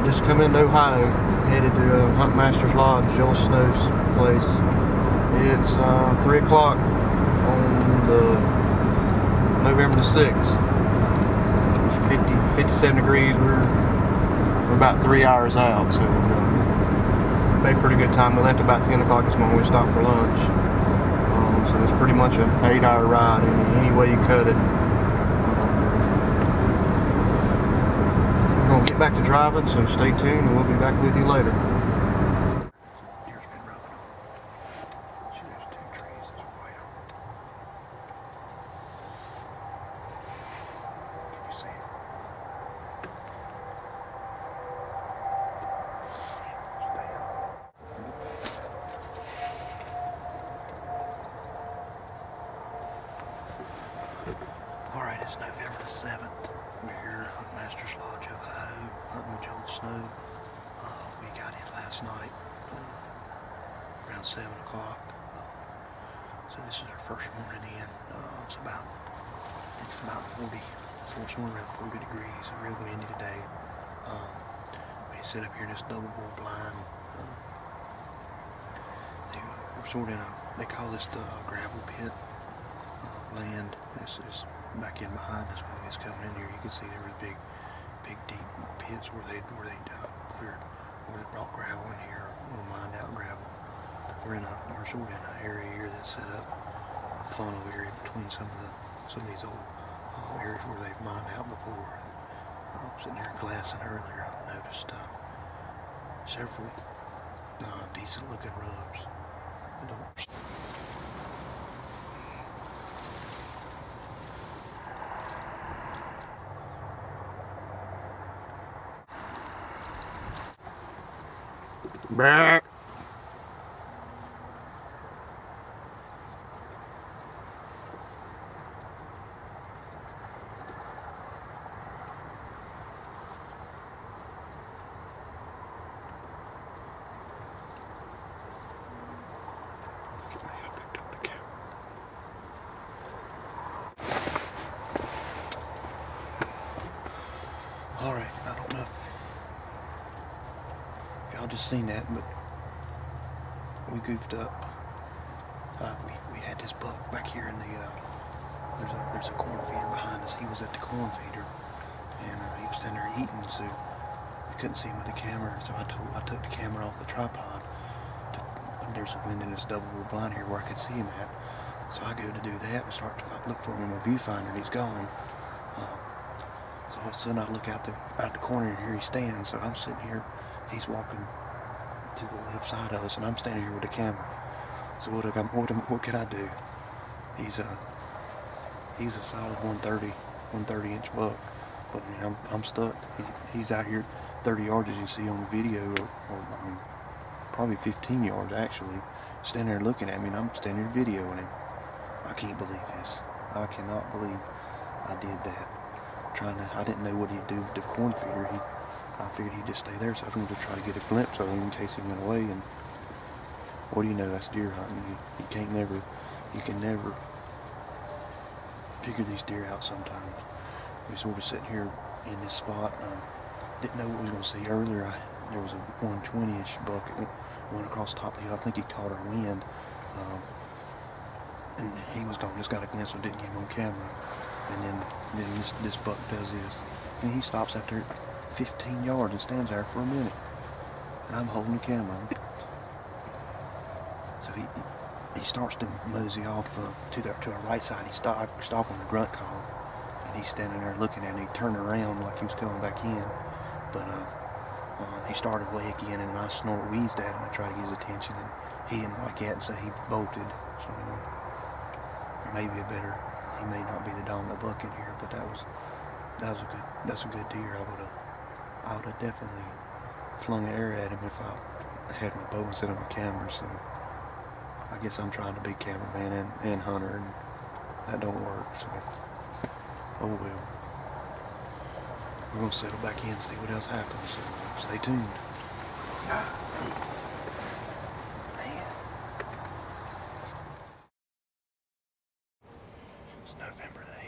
Just come into Ohio, headed to HuntMasters Lodge, Joel Snow's place. It's 3 o'clock on the November the 6th. It's 57 degrees. We're about 3 hours out, so made pretty good time. We left about 10 o'clock this morning. We stopped for lunch. So it's pretty much an 8-hour ride any way you cut it. We're going to get back to driving, so stay tuned and we'll be back with you later. Alright, it's November the 7th. We're here at HuntMasters Lodge Ohio, hunting with Joel Snow. We got in last night around 7 o'clock. So this is our first morning in. It's about 40, somewhere around 40 degrees. Real windy today. We sit up here in this double bull blind. We're sort of in they call this the gravel pit land. This is back in behind us when we was coming in here. You can see there was big deep pits where they brought gravel in here, or mined out gravel. We're sort of in an area here that's set up, a funnel area between some of these old areas where they've mined out before. Sitting here glassing earlier, I noticed several decent looking rubs. Back. Alright, I don't know if y'all just seen that, but we goofed up. We had this buck back here in the, there's a corn feeder behind us. He was at the corn feeder, and he was standing there eating, so we couldn't see him with the camera, so I took the camera off the tripod. There's a wind in this double bull blind here where I could see him at. So I go to do that and start to look for him in my viewfinder, and he's gone. So all of a sudden I look out the corner, and here he stands. So I'm sitting here, he's walking to the left side of us, and I'm standing here with the camera. So what can I do? He's a solid 130 inch buck, but I mean, I'm stuck. He's out here 30 yards, as you see on the video, or probably 15 yards actually, standing there looking at me, and I'm standing there videoing him. I can't believe this. I cannot believe I did that. I didn't know what he'd do with the corn feeder. I figured he'd just stay there, so I was going to try to get a glimpse of him in case he went away. And what do you know? That's deer hunting. You can never figure these deer out sometimes. We sort of sitting here in this spot. Didn't know what we was going to see earlier. There was a 120-inch buck that went across the top of the hill. I think he caught our wind. And he was gone. Just got a glimpse of it, didn't get him on camera. And then this buck does this. And he stops after 15 yards and stands there for a minute. And I'm holding the camera. So he starts to mosey off to our right side. He stopped on the grunt call. And he's standing there looking at me. He turned around like he was coming back in. But he started away again, and I wheezed at him to try to get his attention. And he didn't like that, and so he bolted. So maybe he may not be the dominant buck in here, but that's a good deer. I would have definitely flung an arrow at him if I had my bow instead of my camera. So I guess I'm trying to be cameraman and hunter, and that don't work. So oh well. We're gonna settle back in and see what else happens. So stay tuned. It's November the